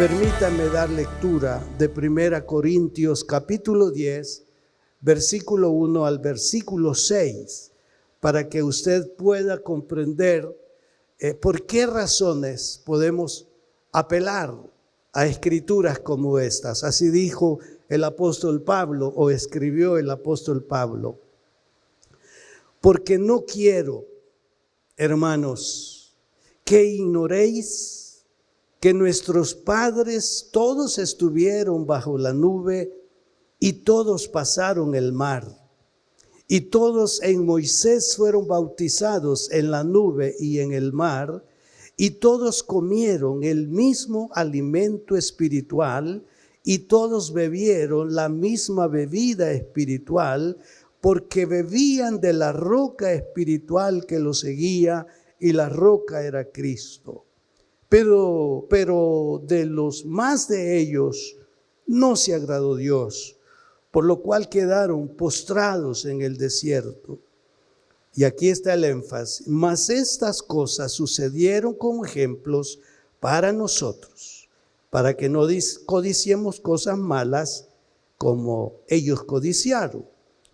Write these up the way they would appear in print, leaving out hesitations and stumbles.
Permítame dar lectura de 1 Corintios capítulo 10, versículo 1 al versículo 6, para que usted pueda comprender por qué razones podemos apelar a escrituras como estas. Así dijo el apóstol Pablo, o escribió el apóstol Pablo. Porque no quiero, hermanos, que ignoréis que nuestros padres todos estuvieron bajo la nube y todos pasaron el mar. Y todos en Moisés fueron bautizados en la nube y en el mar, y todos comieron el mismo alimento espiritual, y todos bebieron la misma bebida espiritual, porque bebían de la roca espiritual que los seguía, y la roca era Cristo. Pero de los más de ellos no se agradó Dios, por lo cual quedaron postrados en el desierto. Y aquí está el énfasis. Mas estas cosas sucedieron como ejemplos para nosotros, para que no codiciemos cosas malas como ellos codiciaron.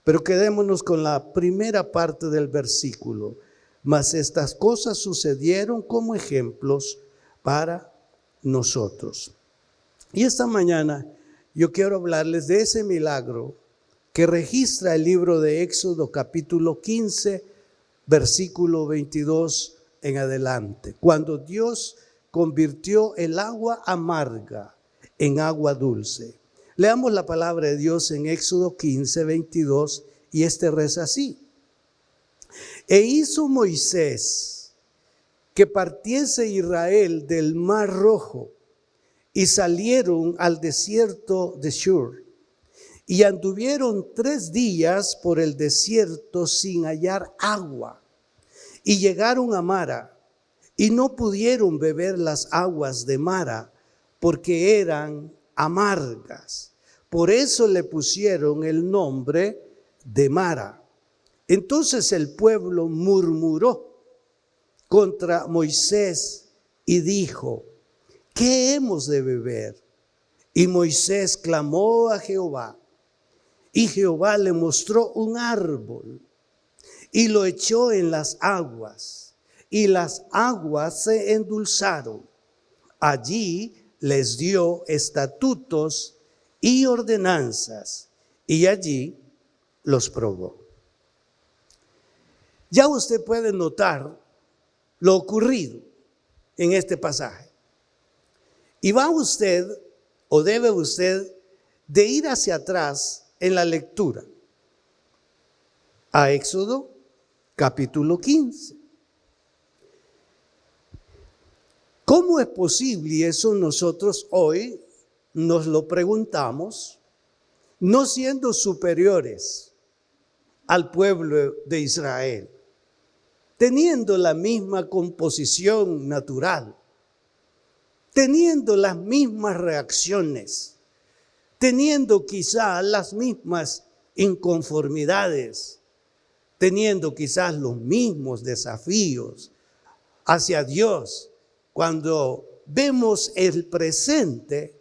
Pero quedémonos con la primera parte del versículo. Mas estas cosas sucedieron como ejemplos para nosotros. Y esta mañana yo quiero hablarles de ese milagro que registra el libro de Éxodo capítulo 15, versículo 22 en adelante, cuando Dios convirtió el agua amarga en agua dulce. Leamos la palabra de Dios en Éxodo 15, 22, y reza así. E hizo Moisés que partiese Israel del mar Rojo, y salieron al desierto de Shur, y anduvieron 3 días por el desierto sin hallar agua, y llegaron a Mara, y no pudieron beber las aguas de Mara, porque eran amargas. Por eso le pusieron el nombre de Mara. Entonces el pueblo murmuró contra Moisés y dijo: ¿qué hemos de beber? Y Moisés clamó a Jehová, y Jehová le mostró un árbol, y lo echó en las aguas, y las aguas se endulzaron. Allí les dio estatutos y ordenanzas, y allí los probó. Ya usted puede notar lo ocurrido en este pasaje. Y va usted, o debe usted, de ir hacia atrás en la lectura a Éxodo capítulo 15. ¿Cómo es posible? Y eso nosotros hoy nos lo preguntamos, no siendo superiores al pueblo de Israel, teniendo la misma composición natural, teniendo las mismas reacciones, teniendo quizás las mismas inconformidades, teniendo quizás los mismos desafíos hacia Dios. Cuando vemos el presente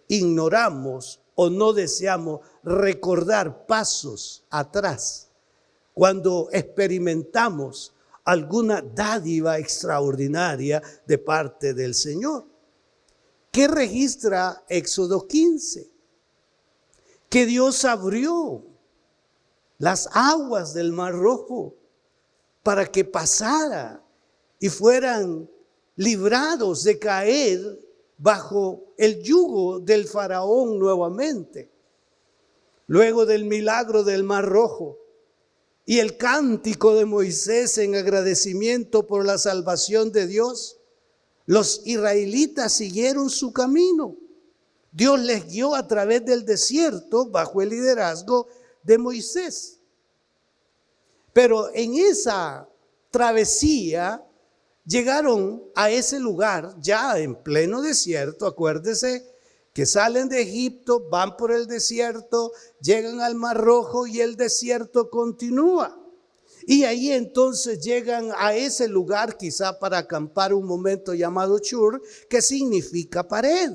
ignoramos o no deseamos recordar pasos atrás, cuando experimentamos alguna dádiva extraordinaria de parte del Señor. ¿Qué registra Éxodo 15? Que Dios abrió las aguas del Mar Rojo para que pasara y fueran librados de caer bajo el yugo del faraón nuevamente. Luego del milagro del Mar Rojo y el cántico de Moisés en agradecimiento por la salvación de Dios, los israelitas siguieron su camino. Dios les guió a través del desierto bajo el liderazgo de Moisés. Pero en esa travesía llegaron a ese lugar ya en pleno desierto. Acuérdese que salen de Egipto, van por el desierto, llegan al Mar Rojo y el desierto continúa. Y ahí entonces llegan a ese lugar quizá para acampar un momento llamado Shur, que significa pared.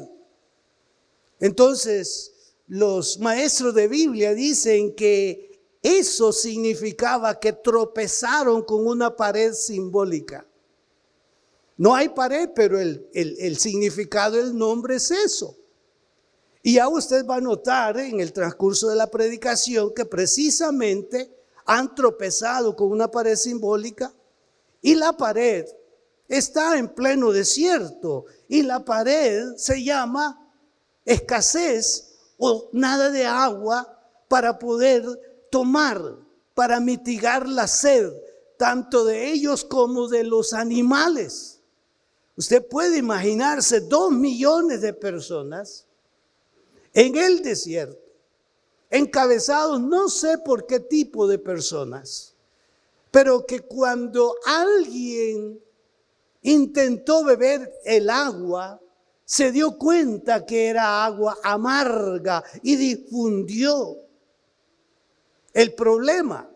Entonces los maestros de Biblia dicen que eso significaba que tropezaron con una pared simbólica. No hay pared, pero el significado del nombre es eso. Y ya usted va a notar en el transcurso de la predicación que precisamente han tropezado con una pared simbólica, y la pared está en pleno desierto, y la pared se llama escasez o nada de agua para poder tomar, para mitigar la sed, tanto de ellos como de los animales. Usted puede imaginarse 2 millones de personas en el desierto, encabezados no sé por qué tipo de personas, pero que cuando alguien intentó beber el agua, se dio cuenta que era agua amarga y difundió el problema.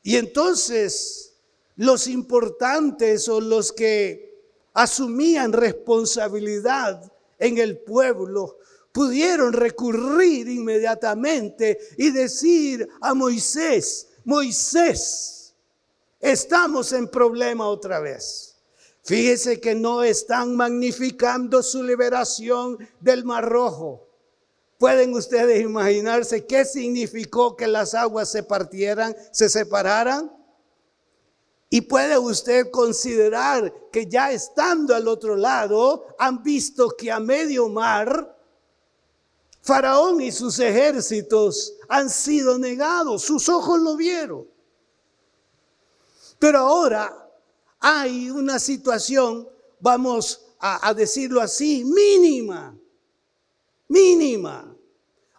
Y entonces los importantes o los que asumían responsabilidad en el pueblo pudieron recurrir inmediatamente y decir a Moisés: Moisés, estamos en problema otra vez. Fíjese que no están magnificando su liberación del Mar Rojo. ¿Pueden ustedes imaginarse qué significó que las aguas se partieran, se separaran? Y puede usted considerar que ya estando al otro lado, han visto que a medio mar, Faraón y sus ejércitos han sido negados, sus ojos lo vieron. Pero ahora hay una situación, vamos a decirlo así, mínima.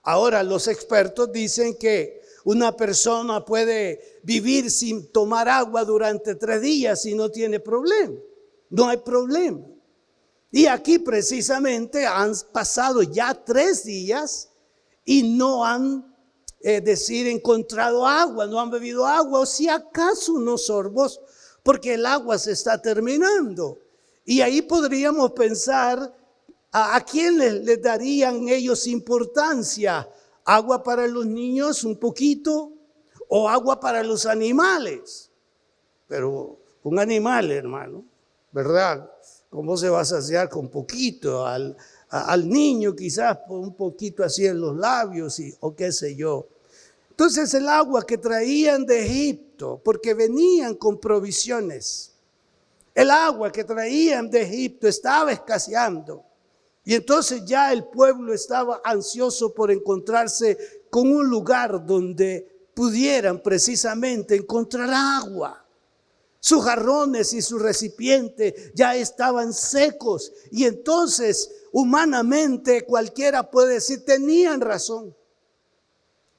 Ahora los expertos dicen que una persona puede vivir sin tomar agua durante 3 días y no tiene problema, no hay problema. Y aquí precisamente han pasado ya 3 días y no han, encontrado agua, no han bebido agua, o si acaso unos sorbos, porque el agua se está terminando. Y ahí podríamos pensar a quién les darían ellos importancia, agua para los niños un poquito o agua para los animales. Pero un animal, hermano, ¿verdad? ¿Cómo se va a saciar con poquito? Al niño quizás por un poquito así en los labios o qué sé yo. Entonces el agua que traían de Egipto, porque venían con provisiones, el agua que traían de Egipto estaba escaseando. Y entonces ya el pueblo estaba ansioso por encontrarse con un lugar donde pudieran precisamente encontrar agua. Sus jarrones y su recipiente ya estaban secos, y entonces humanamente cualquiera puede decir, tenían razón.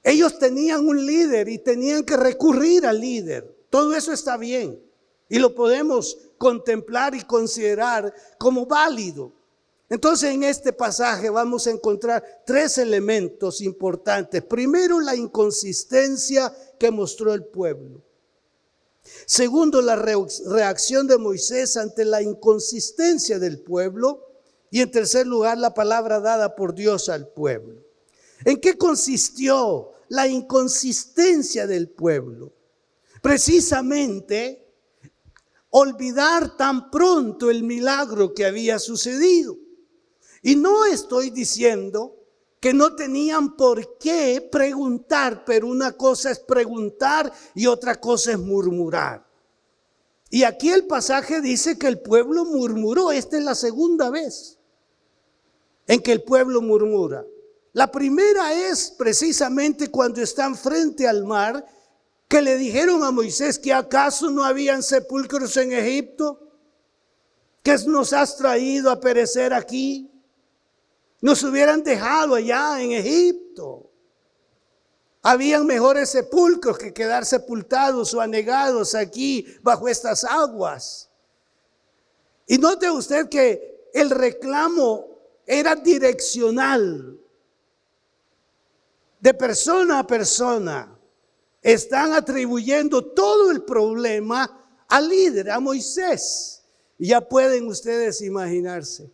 Ellos tenían un líder y tenían que recurrir al líder. Todo eso está bien y lo podemos contemplar y considerar como válido. Entonces en este pasaje vamos a encontrar 3 elementos importantes. Primero, la inconsistencia que mostró el pueblo. Segundo, la reacción de Moisés ante la inconsistencia del pueblo. Y en tercer lugar, la palabra dada por Dios al pueblo. ¿En qué consistió la inconsistencia del pueblo? Precisamente, olvidar tan pronto el milagro que había sucedido. Y no estoy diciendo que no tenían por qué preguntar, pero una cosa es preguntar y otra cosa es murmurar. Y aquí el pasaje dice que el pueblo murmuró. Esta es la segunda vez en que el pueblo murmura. La primera es precisamente cuando están frente al mar, que le dijeron a Moisés que acaso no habían sepulcros en Egipto, que nos has traído a perecer aquí. Nos hubieran dejado allá en Egipto. Habían mejores sepulcros que quedar sepultados o anegados aquí bajo estas aguas. Y note usted que el reclamo era direccional, de persona a persona. están atribuyendo todo el problema al líder, a Moisés. Y ya pueden ustedes imaginarse.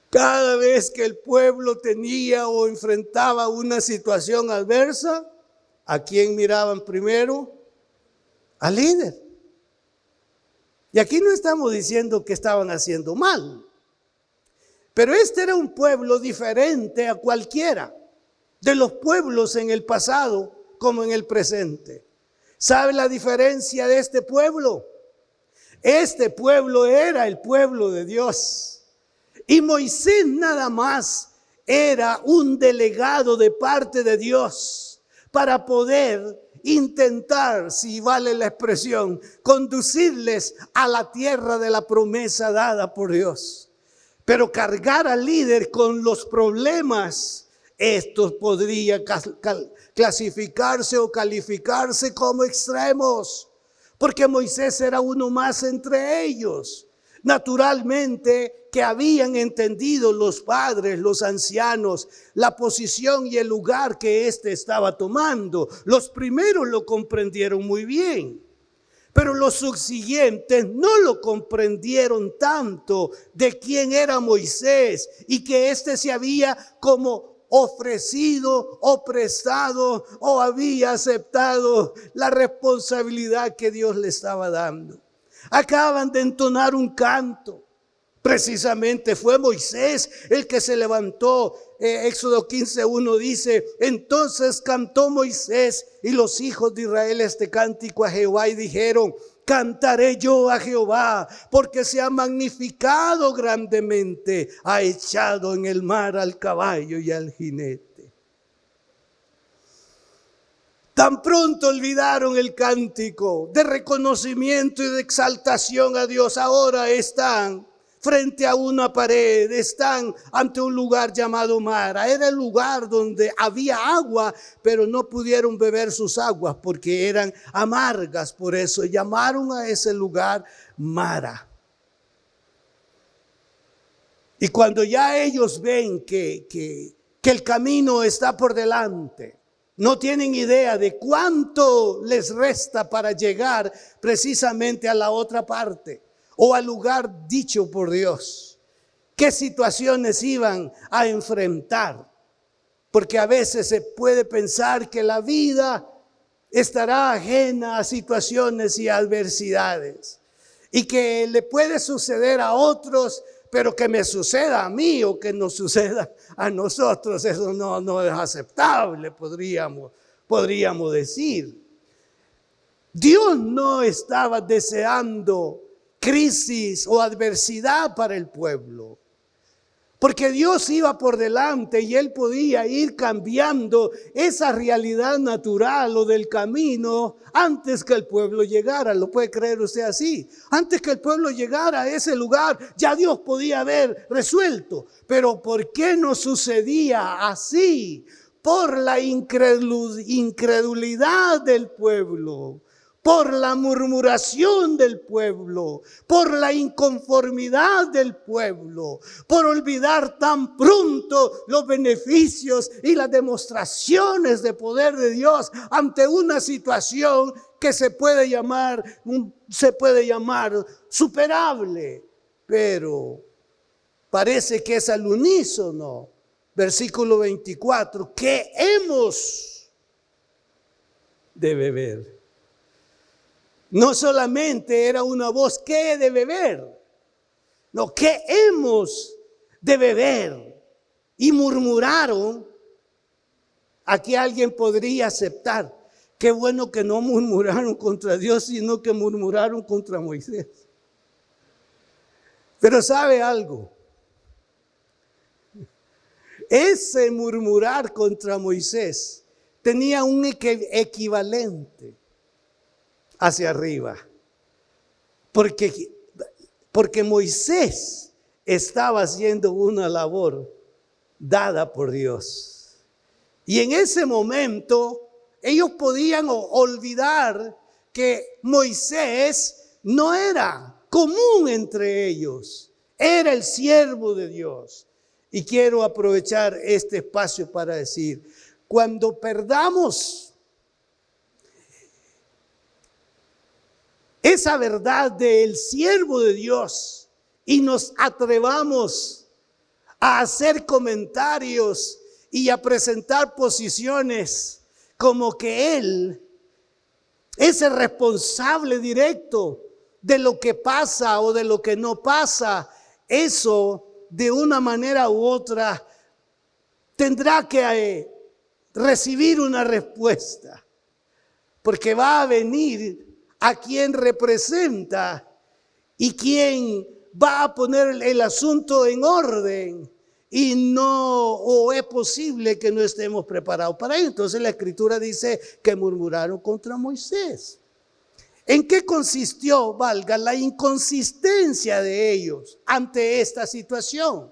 Cada vez que el pueblo tenía o enfrentaba una situación adversa, ¿a quién miraban primero? Al líder. Y aquí no estamos diciendo que estaban haciendo mal, pero este era un pueblo diferente a cualquiera de los pueblos en el pasado como en el presente. ¿Sabe la diferencia de este pueblo? Este pueblo era el pueblo de Dios. Y Moisés nada más era un delegado de parte de Dios para poder intentar, si vale la expresión, conducirles a la tierra de la promesa dada por Dios. Pero cargar al líder con los problemas, estos podrían clasificarse o calificarse como extremos, porque Moisés era uno más entre ellos. Naturalmente que habían entendido los padres, los ancianos, la posición y el lugar que éste estaba tomando. Los primeros lo comprendieron muy bien, pero los subsiguientes no lo comprendieron tanto de quién era Moisés y que éste se había como ofrecido o prestado o había aceptado la responsabilidad que Dios le estaba dando. Acaban de entonar un canto. Precisamente fue Moisés el que se levantó. Éxodo 15:1 dice: entonces cantó Moisés y los hijos de Israel este cántico a Jehová y dijeron: cantaré yo a Jehová, porque se ha magnificado grandemente, ha echado en el mar al caballo y al jinete. Tan pronto olvidaron el cántico de reconocimiento y de exaltación a Dios, ahora están frente a una pared, están ante un lugar llamado Mara. Era el lugar donde había agua, pero no pudieron beber sus aguas porque eran amargas. Por eso llamaron a ese lugar Mara. Y cuando ya ellos ven que el camino está por delante, no tienen idea de cuánto les resta para llegar precisamente a la otra parte o al lugar dicho por Dios. ¿Qué situaciones iban a enfrentar? Porque a veces se puede pensar que la vida estará ajena a situaciones y adversidades y que le puede suceder a otros, pero que me suceda a mí o que nos suceda a nosotros, eso no es aceptable, podríamos decir. Dios no estaba deseando crisis o adversidad para el pueblo, porque Dios iba por delante y Él podía ir cambiando esa realidad natural o del camino antes que el pueblo llegara. ¿Lo puede creer usted así? Antes que el pueblo llegara a ese lugar, ya Dios podía haber resuelto. Pero ¿por qué no sucedía así? Por la incredulidad del pueblo, por la murmuración del pueblo, por la inconformidad del pueblo, por olvidar tan pronto los beneficios y las demostraciones de poder de Dios ante una situación que se puede llamar superable, pero parece que es al unísono. Versículo 24, ¿qué hemos de beber? No solamente era una voz, ¿qué he de beber? No, ¿qué hemos de beber? Y murmuraron. Aquí alguien podría aceptar. Qué bueno que no murmuraron contra Dios, sino que murmuraron contra Moisés. Pero ¿sabe algo? Ese murmurar contra Moisés tenía un equivalente hacia arriba, porque Moisés estaba haciendo una labor dada por Dios. Y en ese momento ellos podían olvidar que Moisés no era común entre ellos, era el siervo de Dios. Y quiero aprovechar este espacio para decir, cuando perdamos esa verdad del siervo de Dios y nos atrevamos a hacer comentarios y a presentar posiciones como que Él es el responsable directo de lo que pasa o de lo que no pasa, eso de una manera u otra tendrá que recibir una respuesta, porque va a venir a quien representa y quien va a poner el asunto en orden, y no, o es posible que no estemos preparados para ello. Entonces la Escritura dice que murmuraron contra Moisés. ¿En qué consistió, valga, la inconsistencia de ellos ante esta situación?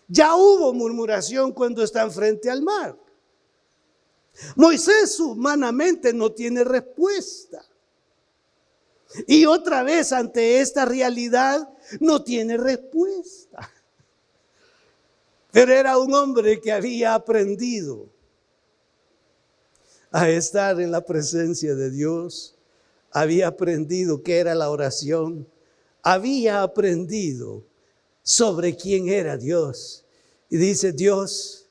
Ya hubo murmuración cuando están frente al mar. Moisés humanamente no tiene respuesta. Y otra vez ante esta realidad no tiene respuesta. Pero era un hombre que había aprendido a estar en la presencia de Dios. Había aprendido qué era la oración. Había aprendido sobre quién era Dios. Y dice: Dios,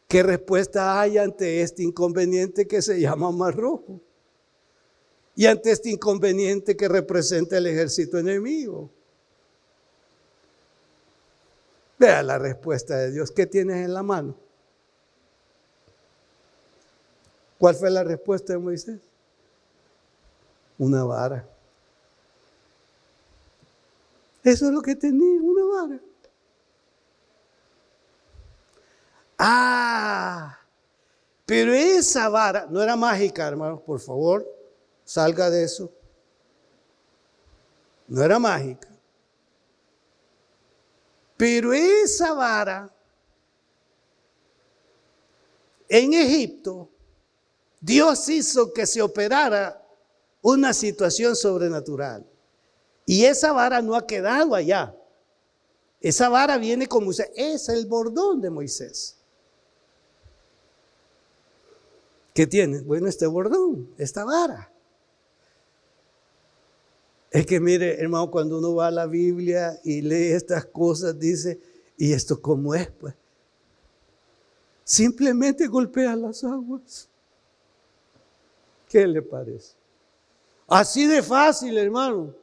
¿qué respuesta hay ante este inconveniente que se llama Mar Rojo? Y ante este inconveniente que representa el ejército enemigo. Vea la respuesta de Dios. ¿Qué tienes en la mano? ¿Cuál fue la respuesta de Moisés? Una vara. Eso es lo que tenía, una vara. Pero esa vara no era mágica, hermanos, por favor, salga de eso. No era mágica. Pero esa vara, en Egipto, Dios hizo que se operara una situación sobrenatural. Y esa vara no ha quedado allá. Esa vara viene con Moisés. Es el bordón de Moisés. ¿Qué tiene? Bueno, este bordón, esta vara. Es que mire, hermano, cuando uno va a la Biblia y lee estas cosas, dice: ¿y esto cómo es? Pues simplemente golpea las aguas. ¿Qué le parece? Así de fácil, hermano.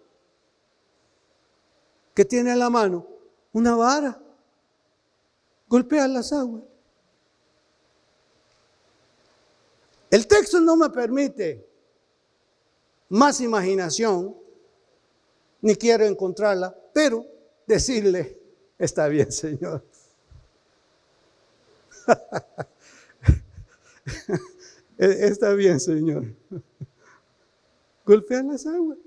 ¿Qué tiene en la mano? Una vara. Golpea las aguas. El texto no me permite más imaginación, ni quiero encontrarla, pero decirle: está bien, Señor. Está bien, Señor. Golpea las aguas.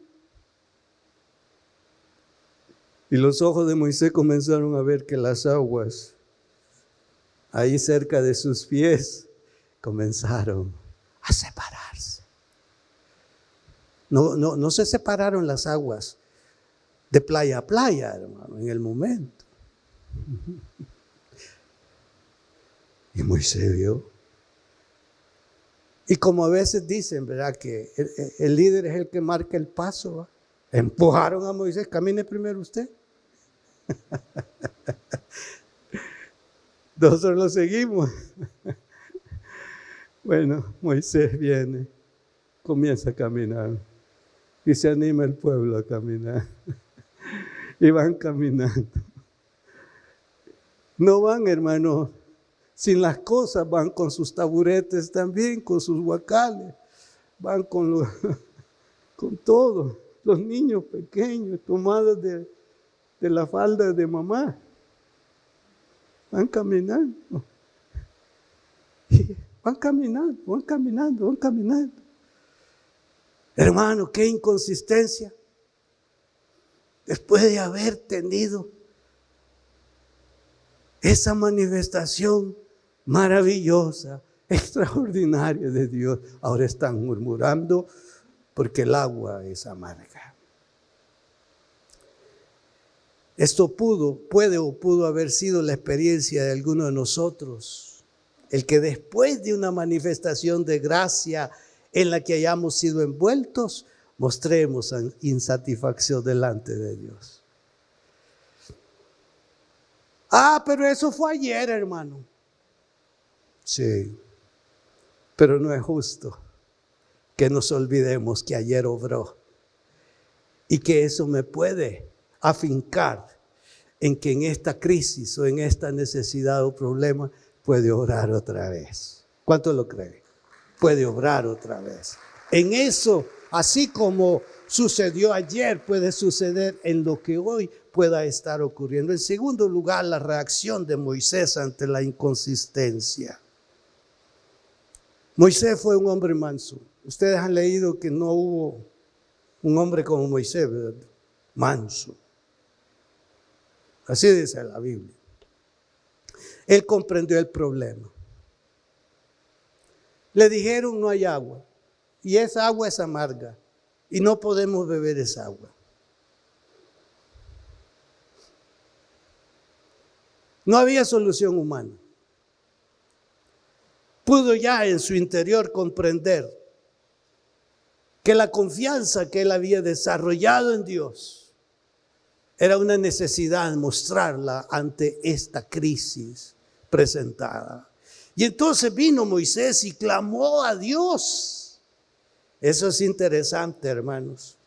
Y los ojos de Moisés comenzaron a ver que las aguas, ahí cerca de sus pies, comenzaron a separarse. No se separaron las aguas de playa a playa, hermano, en el momento. Y Moisés vio. Y como a veces dicen, ¿verdad?, que el líder es el que marca el paso, ¿va? Empujaron a Moisés: camine primero usted. Nosotros lo seguimos. Bueno, Moisés viene, comienza a caminar y se anima el pueblo a caminar. Y van caminando. No van, hermanos, sin las cosas, van con sus taburetes también, con sus guacales, van con todo, los niños pequeños tomados de la falda de mamá. Van caminando. Y van caminando, van caminando, van caminando. Hermano, qué inconsistencia. Después de haber tenido esa manifestación maravillosa, extraordinaria de Dios, ahora están murmurando porque el agua es amarga. Esto pudo haber sido la experiencia de alguno de nosotros el que después de una manifestación de gracia en la que hayamos sido envueltos, mostremos insatisfacción delante de Dios. Pero eso fue ayer, hermano. Sí, pero no es justo que nos olvidemos que ayer obró y que eso me puede afincar en que en esta crisis o en esta necesidad o problema puede obrar otra vez. ¿Cuánto lo cree? Puede obrar otra vez. En eso, así como sucedió ayer, puede suceder en lo que hoy pueda estar ocurriendo. En segundo lugar, la reacción de Moisés ante la inconsistencia. Moisés fue un hombre manso. Ustedes han leído que no hubo un hombre como Moisés, ¿verdad? Manso. Así dice la Biblia. Él comprendió el problema. Le dijeron no hay agua y esa agua es amarga y no podemos beber esa agua. No había solución humana. Pudo ya en su interior comprender que la confianza que él había desarrollado en Dios era una necesidad mostrarla ante esta crisis presentada. Y entonces vino Moisés y clamó a Dios. Eso es interesante, hermanos.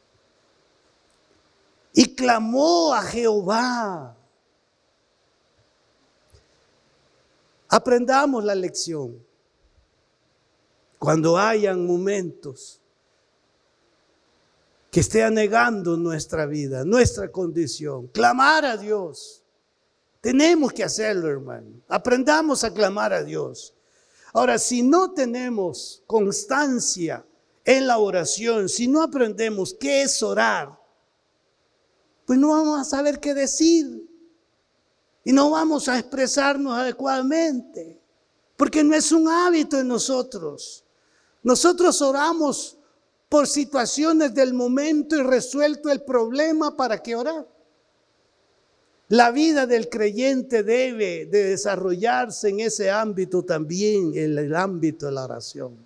Y clamó a Jehová. Aprendamos la lección. Cuando hayan momentos que esté anegando nuestra vida, nuestra condición, clamar a Dios. Tenemos que hacerlo, hermano. Aprendamos a clamar a Dios. Ahora, si no tenemos constancia en la oración, si no aprendemos qué es orar, pues no vamos a saber qué decir y no vamos a expresarnos adecuadamente, porque no es un hábito en nosotros. Nosotros oramos por situaciones del momento y resuelto el problema, ¿para qué orar? La vida del creyente debe de desarrollarse en ese ámbito también, en el ámbito de la oración.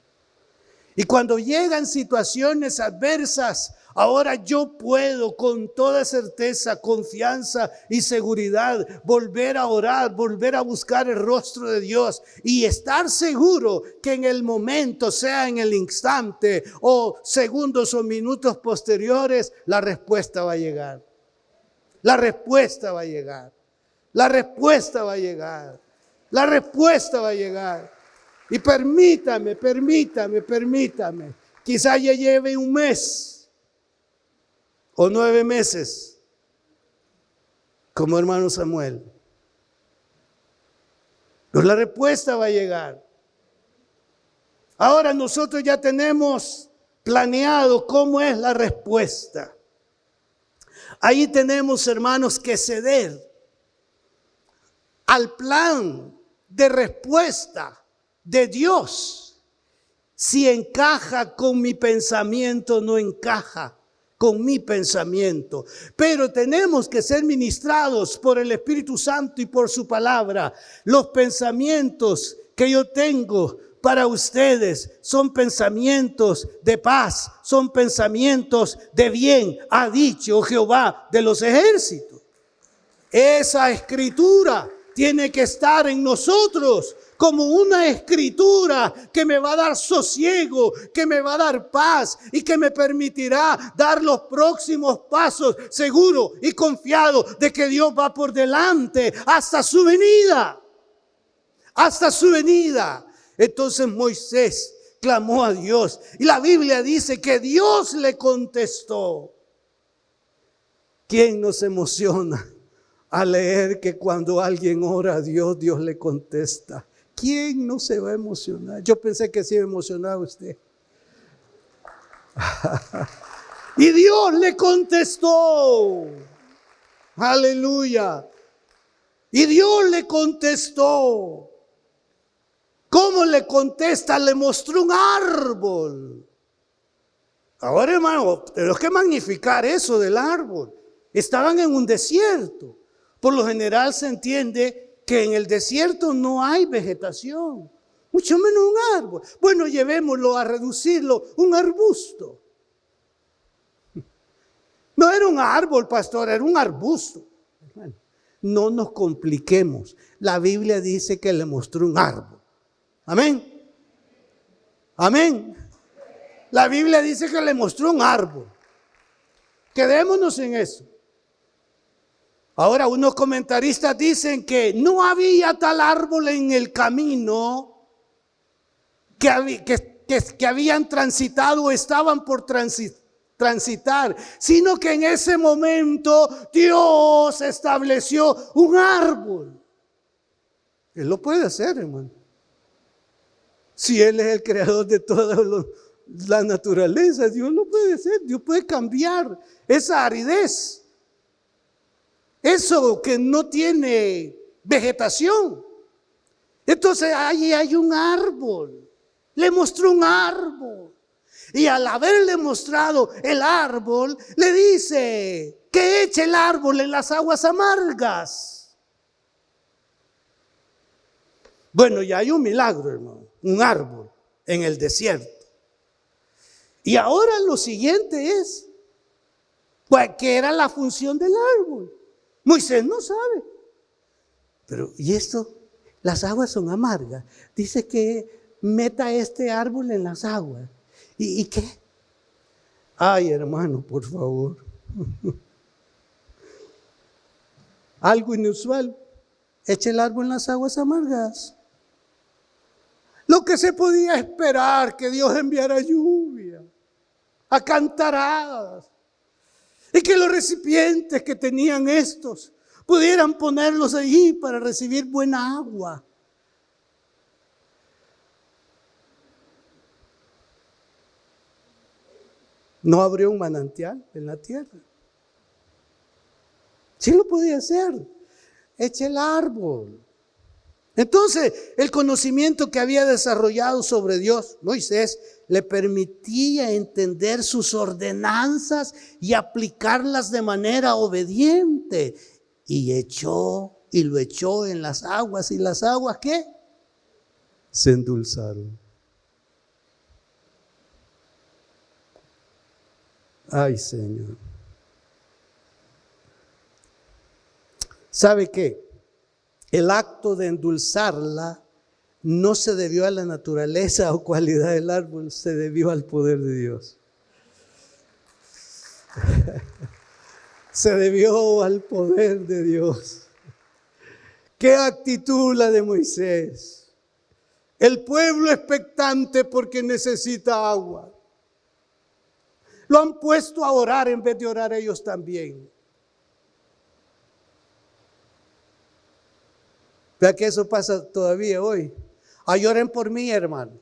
Y cuando llegan situaciones adversas, ahora yo puedo con toda certeza, confianza y seguridad volver a orar, volver a buscar el rostro de Dios y estar seguro que en el momento, sea en el instante o segundos o minutos posteriores, la respuesta va a llegar. La respuesta va a llegar. La respuesta va a llegar. La respuesta va a llegar. Y permítame. Quizá ya lleve un mes o 9 meses como hermano Samuel. Pero la respuesta va a llegar. Ahora nosotros ya tenemos planeado cómo es la respuesta. Ahí tenemos, hermanos, que ceder al plan de respuesta de Dios. Si encaja con mi pensamiento, no encaja con mi pensamiento. Pero tenemos que ser ministrados por el Espíritu Santo y por su palabra. Los pensamientos que yo tengo para ustedes son pensamientos de paz, son pensamientos de bien, ha dicho Jehová de los ejércitos. Esa escritura tiene que estar en nosotros como una escritura que me va a dar sosiego, que me va a dar paz y que me permitirá dar los próximos pasos seguro y confiado de que Dios va por delante hasta su venida. Hasta su venida. Entonces Moisés clamó a Dios y la Biblia dice que Dios le contestó. ¿Quién nos emociona al leer que cuando alguien ora a Dios, Dios le contesta? ¿Quién no se va a emocionar? Yo pensé que se iba a emocionar usted. Y Dios le contestó. Aleluya. Y Dios le contestó. ¿Cómo le contesta? Le mostró un árbol. Ahora, hermano, tenemos que magnificar eso del árbol. Estaban en un desierto. Por lo general se entiende que en el desierto no hay vegetación. mucho menos un árbol. Bueno, llevémoslo a reducirlo, un arbusto. No era un árbol, pastor, era un arbusto. No nos compliquemos. La Biblia dice que le mostró un árbol. Amén. Amén. La Biblia dice que le mostró un árbol. Quedémonos en eso. Ahora, unos comentaristas dicen que no había tal árbol en el camino que habían transitado o estaban por transitar, sino que en ese momento Dios estableció un árbol. Él lo puede hacer, hermano. Si Él es el creador de toda la naturaleza, Dios lo puede hacer. Dios puede cambiar esa aridez, eso que no tiene vegetación. Entonces ahí hay un árbol. Le mostró un árbol. Y al haberle mostrado el árbol, le dice que eche el árbol en las aguas amargas. Bueno, ya hay un milagro, hermano. Un árbol en el desierto. Y ahora lo siguiente es, pues, ¿qué era la función del árbol? Moisés no sabe. Pero, ¿y esto? Las aguas son amargas. Dice que meta este árbol en las aguas. ¿Y qué? Ay, hermano, por favor. Algo inusual. Eche el árbol en las aguas amargas. Lo que se podía esperar, que Dios enviara lluvia, a cantaradas, y que los recipientes que tenían estos pudieran ponerlos allí para recibir buena agua. No abrió un manantial en la tierra. Sí lo podía hacer. Eche el árbol. Entonces, el conocimiento que había desarrollado sobre Dios, Moisés, le permitía entender sus ordenanzas y aplicarlas de manera obediente. Y lo echó en las aguas. ¿Y las aguas qué? Se endulzaron. Ay, Señor. ¿Sabe qué? El acto de endulzarla no se debió a la naturaleza o cualidad del árbol, se debió al poder de Dios. Se debió al poder de Dios. ¿Qué actitud la de Moisés? El pueblo expectante porque necesita agua. Lo han puesto a orar en vez de orar ellos también. Vea que eso pasa todavía hoy. Ay, oren por mí, hermano.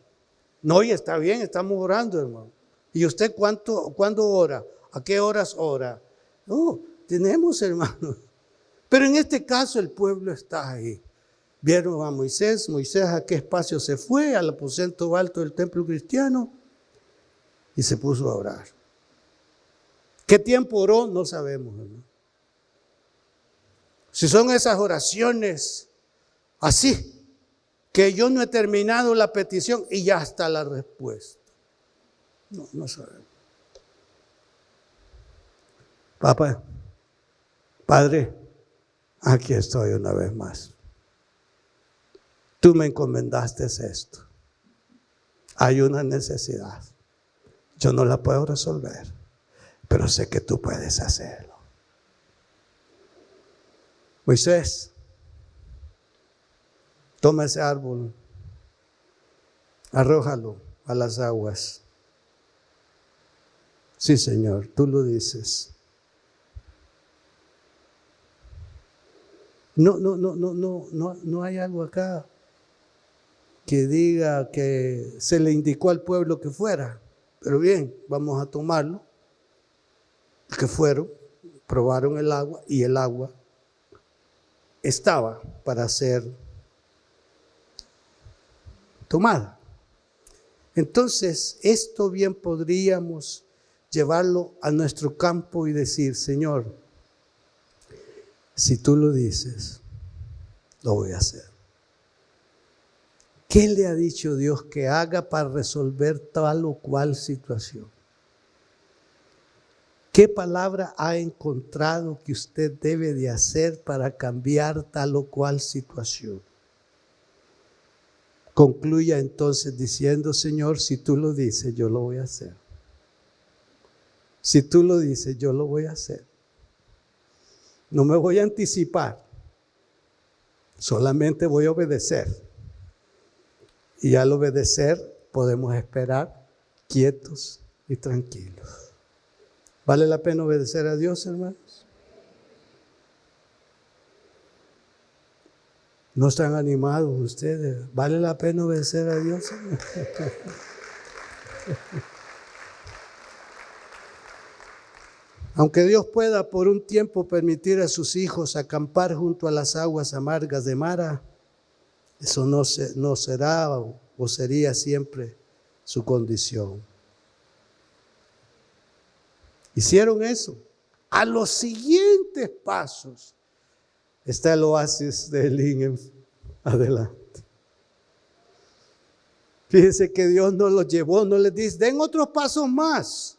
No, y está bien, estamos orando, hermano. ¿Y usted cuándo ora? ¿A qué horas ora? No, tenemos, hermano. Pero en este caso el pueblo está ahí. Vieron a Moisés a qué espacio se fue, al aposento alto del templo cristiano, y se puso a orar. ¿Qué tiempo oró? No sabemos, hermano. Si son esas oraciones así, que yo no he terminado la petición y ya está la respuesta. No sabemos. Papá, Padre, aquí estoy una vez más. Tú me encomendaste esto. Hay una necesidad. Yo no la puedo resolver, pero sé que tú puedes hacerlo. Moisés, toma ese árbol, arrójalo a las aguas. Sí, Señor, tú lo dices. No hay algo acá que diga que se le indicó al pueblo que fuera. Pero bien, vamos a tomarlo. Que fueron, probaron el agua y el agua estaba para ser tomada. Entonces, esto bien podríamos llevarlo a nuestro campo y decir, Señor, si tú lo dices, lo voy a hacer. ¿Qué le ha dicho Dios que haga para resolver tal o cual situación? ¿Qué palabra ha encontrado que usted debe de hacer para cambiar tal o cual situación? Concluya entonces diciendo: Señor, si tú lo dices, yo lo voy a hacer. Si tú lo dices, yo lo voy a hacer. No me voy a anticipar, solamente voy a obedecer. Y al obedecer podemos esperar quietos y tranquilos. ¿Vale la pena obedecer a Dios, hermanos? ¿No están animados ustedes? ¿Vale la pena obedecer a Dios? Aunque Dios pueda por un tiempo permitir a sus hijos acampar junto a las aguas amargas de Mara, eso no será o sería siempre su condición. Hicieron eso. A los siguientes pasos está el oasis de Elín adelante. Fíjense que Dios no los llevó, no les dice: den otros pasos más.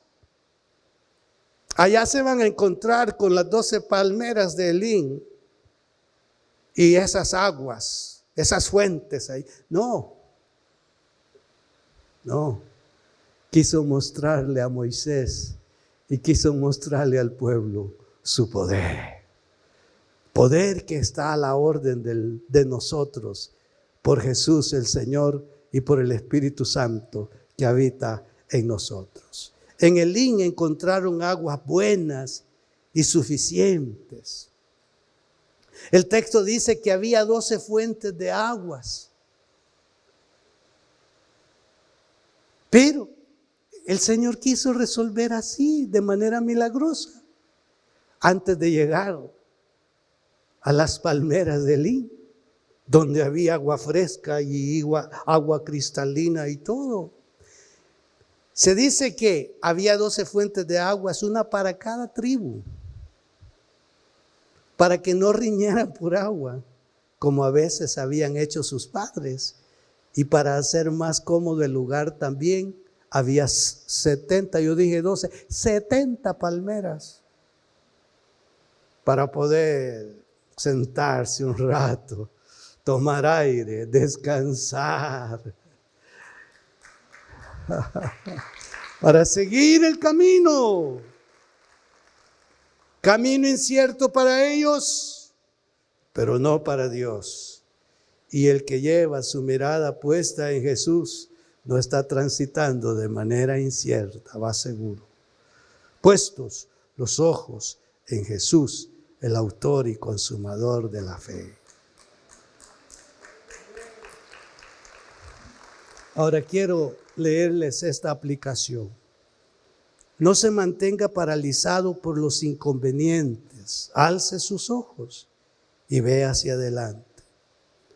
Allá se van a encontrar con las 12 palmeras de Elín y esas aguas, esas fuentes ahí. No. Quiso mostrarle a Moisés y quiso mostrarle al pueblo su poder. Poder que está a la orden de nosotros por Jesús el Señor y por el Espíritu Santo que habita en nosotros. En Elín encontraron aguas buenas y suficientes. El texto dice que había 12 fuentes de aguas. Pero el Señor quiso resolver así, de manera milagrosa, antes de llegar a las palmeras de Elín, donde había agua fresca y agua cristalina y todo. Se dice que había 12 fuentes de aguas, una para cada tribu, para que no riñeran por agua, como a veces habían hecho sus padres. Y para hacer más cómodo el lugar también, había 70, yo dije 12, 70 palmeras para poder sentarse un rato, tomar aire, descansar, para seguir el camino. Camino incierto para ellos, pero no para Dios. Y el que lleva su mirada puesta en Jesús no está transitando de manera incierta, va seguro. Puestos los ojos en Jesús, el autor y consumador de la fe. Ahora quiero leerles esta aplicación. No se mantenga paralizado por los inconvenientes. Alce sus ojos y ve hacia adelante.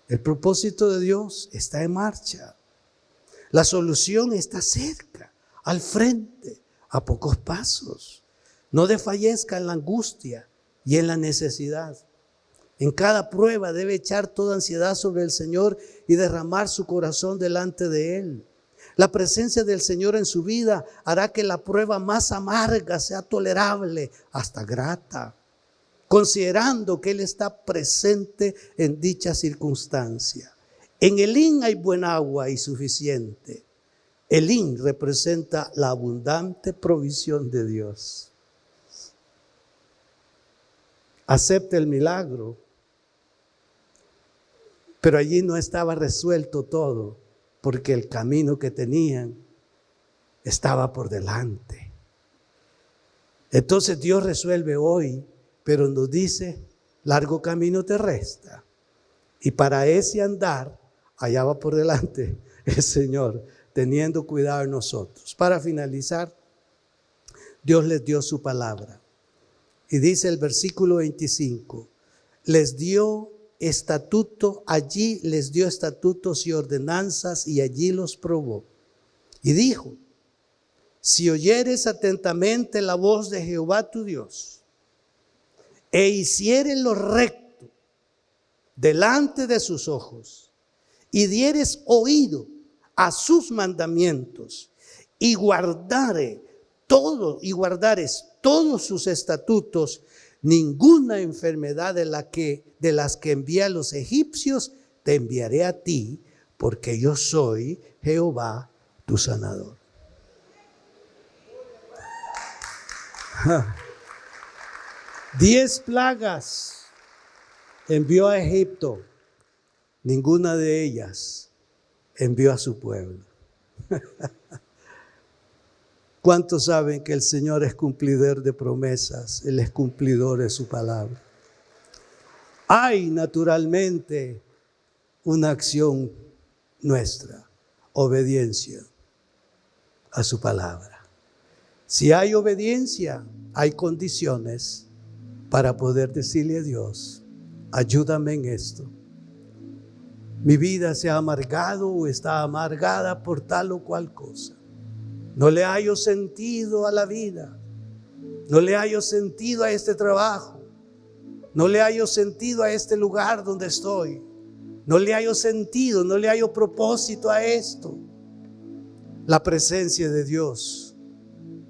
El propósito de Dios está en marcha. La solución está cerca, al frente, a pocos pasos. No desfallezca en la angustia y en la necesidad. En cada prueba debe echar toda ansiedad sobre el Señor y derramar su corazón delante de Él. La presencia del Señor en su vida hará que la prueba más amarga sea tolerable hasta grata, considerando que Él está presente en dicha circunstancia. En Elín hay buen agua y suficiente. Elín representa la abundante provisión de Dios. Acepte el milagro, pero allí no estaba resuelto todo, porque el camino que tenían estaba por delante. Entonces Dios resuelve hoy, pero nos dice: largo camino te resta. Y para ese andar, allá va por delante el Señor, teniendo cuidado de nosotros. Para finalizar, Dios les dio su palabra. Y dice el versículo 25, les dio estatuto, allí les dio estatutos y ordenanzas y allí los probó. Y dijo: si oyeres atentamente la voz de Jehová tu Dios, e hicieres lo recto delante de sus ojos, y dieres oído a sus mandamientos y guardares todos sus estatutos, ninguna enfermedad de las que envié a los egipcios te enviaré a ti, porque yo soy Jehová tu sanador. 10 plagas envió a Egipto, ninguna de ellas envió a su pueblo. ¿Cuántos saben que el Señor es cumplidor de promesas? Él es cumplidor de su palabra. Hay naturalmente una acción nuestra, obediencia a su palabra. Si hay obediencia, hay condiciones para poder decirle a Dios, ayúdame en esto. Mi vida se ha amargado o está amargada por tal o cual cosa. No le hallo sentido a la vida. No le hallo sentido a este trabajo. No le hallo sentido a este lugar donde estoy. No le hallo sentido, no le hallo propósito a esto. La presencia de Dios,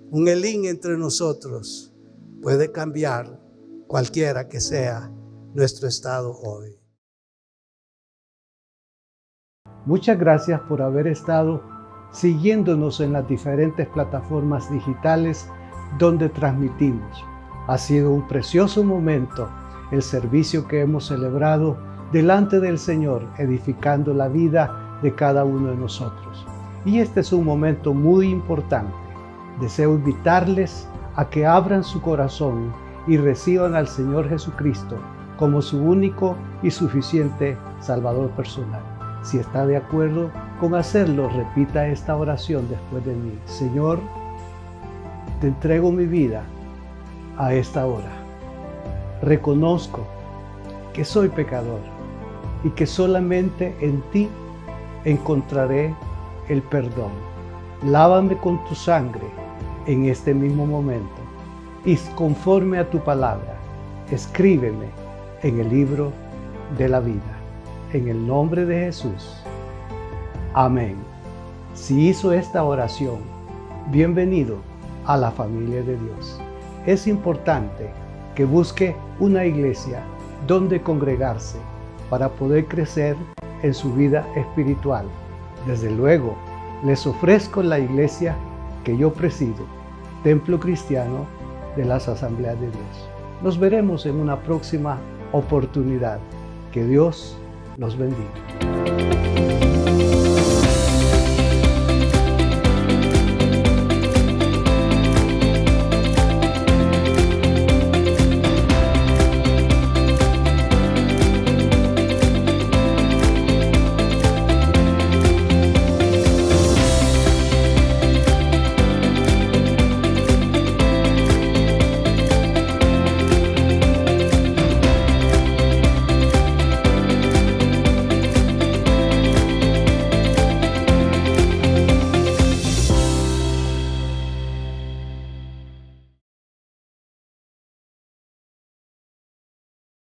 un Elín entre nosotros, puede cambiar cualquiera que sea nuestro estado hoy. Muchas gracias por haber estado siguiéndonos en las diferentes plataformas digitales donde transmitimos. Ha sido un precioso momento el servicio que hemos celebrado delante del Señor, edificando la vida de cada uno de nosotros. Y este es un momento muy importante. Deseo invitarles a que abran su corazón y reciban al Señor Jesucristo como su único y suficiente Salvador personal. Si está de acuerdo con hacerlo, repita esta oración después de mí. Señor, te entrego mi vida a esta hora. Reconozco que soy pecador y que solamente en ti encontraré el perdón. Lávame con tu sangre en este mismo momento y conforme a tu palabra, escríbeme en el libro de la vida. En el nombre de Jesús. Amén. Si hizo esta oración, bienvenido a la familia de Dios. Es importante que busque una iglesia donde congregarse para poder crecer en su vida espiritual. Desde luego, les ofrezco la iglesia que yo presido, Templo Cristiano de las Asambleas de Dios. Nos veremos en una próxima oportunidad. Que Dios los bendiga.